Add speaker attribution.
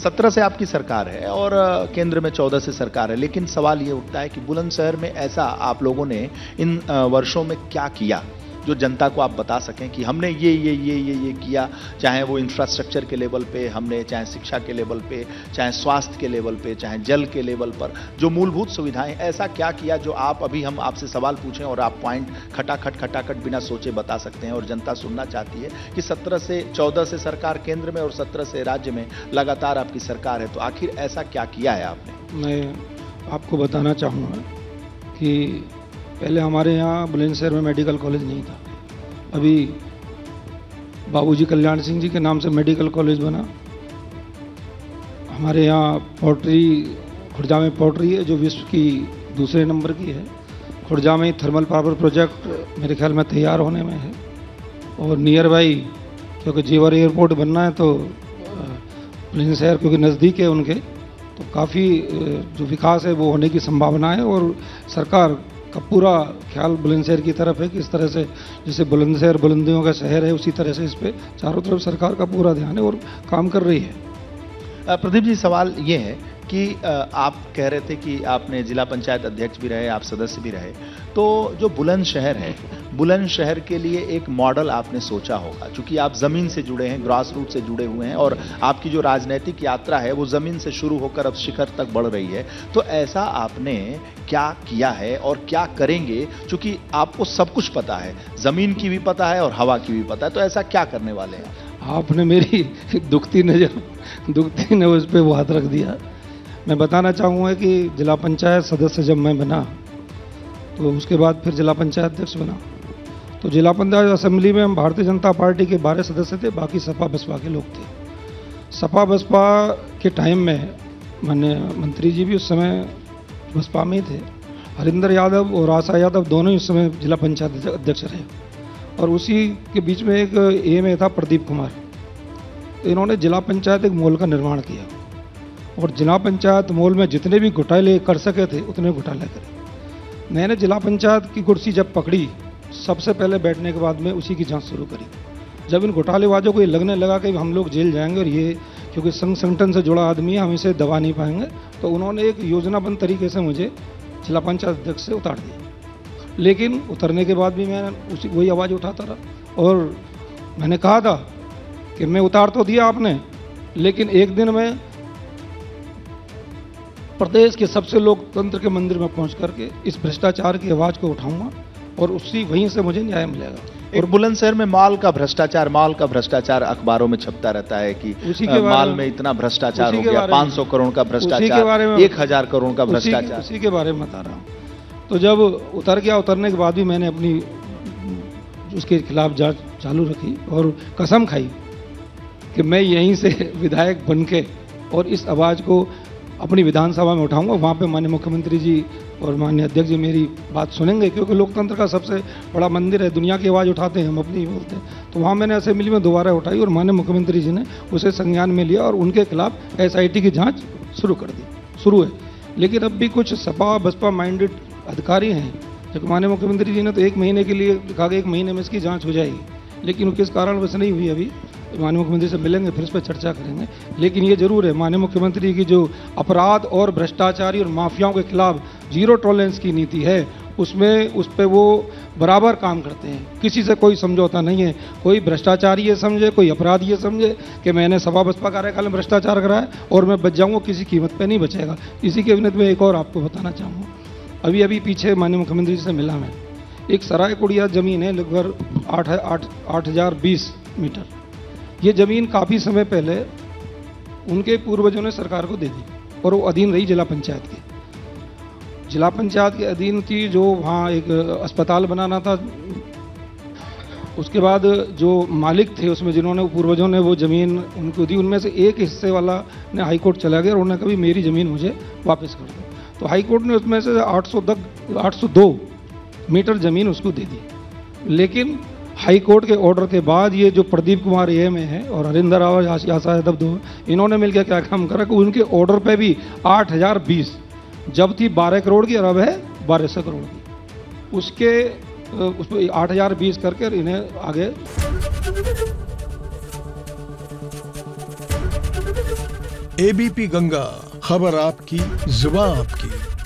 Speaker 1: 17 से आपकी सरकार है और केंद्र में 14 से सरकार है, लेकिन सवाल ये उठता है कि बुलंदशहर में ऐसा आप लोगों ने इन वर्षों में क्या किया जो जनता को आप बता सकें कि हमने ये किया, चाहे वो इंफ्रास्ट्रक्चर के लेवल पे हमने, चाहे शिक्षा के लेवल पे, चाहे स्वास्थ्य के लेवल पे, चाहे जल के लेवल पर, जो मूलभूत सुविधाएं, ऐसा क्या किया जो आप अभी हम आपसे सवाल पूछें और आप पॉइंट खटाखट बिना सोचे बता सकते हैं और जनता सुनना चाहती है कि 17 से 14 से सरकार केंद्र में और 17 से राज्य में लगातार आपकी सरकार है, तो आखिर ऐसा क्या किया है आपने?
Speaker 2: मैं आपको बताना चाहूँगा कि पहले हमारे यहाँ बुलंदशहर में मेडिकल कॉलेज नहीं था। अभी बाबूजी कल्याण सिंह जी के नाम से मेडिकल कॉलेज बना। हमारे यहाँ पोल्ट्री, खुर्जा में पोल्ट्री है जो विश्व की दूसरे नंबर की है। खुर्जा में थर्मल पावर प्रोजेक्ट मेरे ख्याल में तैयार होने में है और नियर बाई, क्योंकि जेवर एयरपोर्ट बनना है तो बुलंदशहर क्योंकि नज़दीक है उनके, तो काफ़ी जो विकास है वो होने की संभावना है और सरकार का पूरा ख्याल बुलंदशहर की तरफ है कि इस तरह से जैसे बुलंदशहर बुलंदियों का शहर है उसी तरह से इस पे चारों तरफ सरकार का पूरा ध्यान है और काम कर रही है।
Speaker 1: प्रदीप जी, सवाल ये है कि आप कह रहे थे कि आपने जिला पंचायत अध्यक्ष भी रहे, आप सदस्य भी रहे, तो जो बुलंदशहर है, बुलंदशहर के लिए एक मॉडल आपने सोचा होगा, क्योंकि आप जमीन से जुड़े हैं, ग्रास रूट से जुड़े हुए हैं और आपकी जो राजनीतिक यात्रा है वो जमीन से शुरू होकर अब शिखर तक बढ़ रही है, तो ऐसा आपने क्या किया है और क्या करेंगे? क्योंकि आपको सब कुछ पता है, जमीन की भी पता है और हवा की भी पता है, तो ऐसा क्या करने वाले हैं?
Speaker 2: आपने मेरी दुखती नज़र पे वो हाथ रख दिया। मैं बताना चाहूँगा कि जिला पंचायत सदस्य जब मैं बना तो उसके बाद फिर जिला पंचायत अध्यक्ष बना, तो जिला पंचायत असेंबली में हम भारतीय जनता पार्टी के 12 सदस्य थे, बाकी सपा बसपा के लोग थे। सपा बसपा के टाइम में माननीय मंत्री जी भी उस समय बसपा में थे। हरिंदर यादव और आशा यादव दोनों ही उस समय जिला पंचायत अध्यक्ष रहे और उसी के बीच में एक एमए था प्रदीप कुमार। इन्होंने जिला पंचायत एक मॉल का निर्माण किया और जिला पंचायत मॉल में जितने भी घोटाले कर सके थे उतने घोटाले करे। मैंने जिला पंचायत की कुर्सी जब पकड़ी, सबसे पहले बैठने के बाद में उसी की जांच शुरू करी। जब इन घोटालेबाजों को ये लगने लगा कि हम लोग जेल जाएंगे और ये क्योंकि संघ संगठन से जुड़ा आदमी है, हम इसे दबा नहीं पाएंगे, तो उन्होंने एक योजनाबद्ध तरीके से मुझे जिला पंचायत अध्यक्ष से उतार दिया। लेकिन उतरने के बाद भी मैं वही आवाज़ उठाता रहा और मैंने कहा था कि मैं उतार तो दिया आपने, लेकिन एक दिन मैं प्रदेश के सबसे लोकतंत्र के मंदिर में पहुंच करके इस भ्रष्टाचार की आवाज़ को उठाऊंगा और वहीं से मुझे न्याय मिलेगा।
Speaker 1: और बुलंदशहर में माल का भ्रष्टाचार अखबारों में छपता रहता है कि माल में इतना भ्रष्टाचार हो गया, 500 करोड़ का भ्रष्टाचार, 1000 करोड़ का भ्रष्टाचार,
Speaker 2: उसी के बारे में बता रहा हूँ। तो जब उतर गया, उतरने के बाद भी मैंने अपनी उसके खिलाफ जांच चालू रखी और कसम खाई कि मैं यहीं से विधायक बन के और इस आवाज़ को अपनी विधानसभा में उठाऊंगा। वहाँ पे माननीय मुख्यमंत्री जी और माननीय अध्यक्ष जी मेरी बात सुनेंगे, क्योंकि लोकतंत्र का सबसे बड़ा मंदिर है, दुनिया की आवाज़ उठाते हैं, हम अपनी ही बोलते हैं। तो वहाँ मैंने असेंबली में दोबारा उठाई और माननीय मुख्यमंत्री जी ने उसे संज्ञान में लिया और उनके खिलाफ SIT की जाँच शुरू है। लेकिन अब भी कुछ सपा बसपा माइंडेड अधिकारी हैं, जबकि माननीय मुख्यमंत्री जी ने तो 1 महीने के लिए कहा कि 1 महीने में इसकी जाँच हो जाएगी, लेकिन किस कारणवश नहीं हुई। अभी माननीय मुख्यमंत्री से मिलेंगे, फिर इस पर चर्चा करेंगे। लेकिन ये जरूर है, माननीय मुख्यमंत्री की जो अपराध और भ्रष्टाचारी और माफियाओं के खिलाफ जीरो टॉलरेंस की नीति है, उस पर वो बराबर काम करते हैं। किसी से कोई समझौता नहीं है। कोई भ्रष्टाचारी ये समझे, कोई अपराधी ये समझे कि मैंने सपा बसपा कार्यकाल में भ्रष्टाचार कराया और मैं बच जाऊँगा, किसी कीमत पर नहीं बचेगा। इसी के विनत में एक और आपको बताना चाहूँगा, अभी पीछे माननीय मुख्यमंत्री से मिला मैं, एक सराय कुड़िया ज़मीन है लगभग 8020 मीटर। ये ज़मीन काफ़ी समय पहले उनके पूर्वजों ने सरकार को दे दी और वो अधीन रही जिला पंचायत के। जिला पंचायत के अधीन थी, जो वहाँ एक अस्पताल बनाना था। उसके बाद जो मालिक थे उसमें, जिन्होंने पूर्वजों ने वो ज़मीन उनको दी, उनमें से एक हिस्से वाला ने हाई कोर्ट चला गया और उन्होंने कभी मेरी ज़मीन मुझे वापस कर दो। तो हाई कोर्ट ने उसमें से 802 मीटर ज़मीन उसको दे दी। लेकिन हाई कोर्ट के ऑर्डर के बाद ये जो प्रदीप कुमार एम है और हरिंदर आशा यादव 2, इन्होंने मिलकर क्या काम करा कि उनके ऑर्डर पे भी 8020 जब थी 12 करोड़ की और अब है 1200 करोड़ की, उस पर 8020 करके इन्हें आगे
Speaker 3: एबीपी गंगा, खबर आपकी, जुबान आपकी।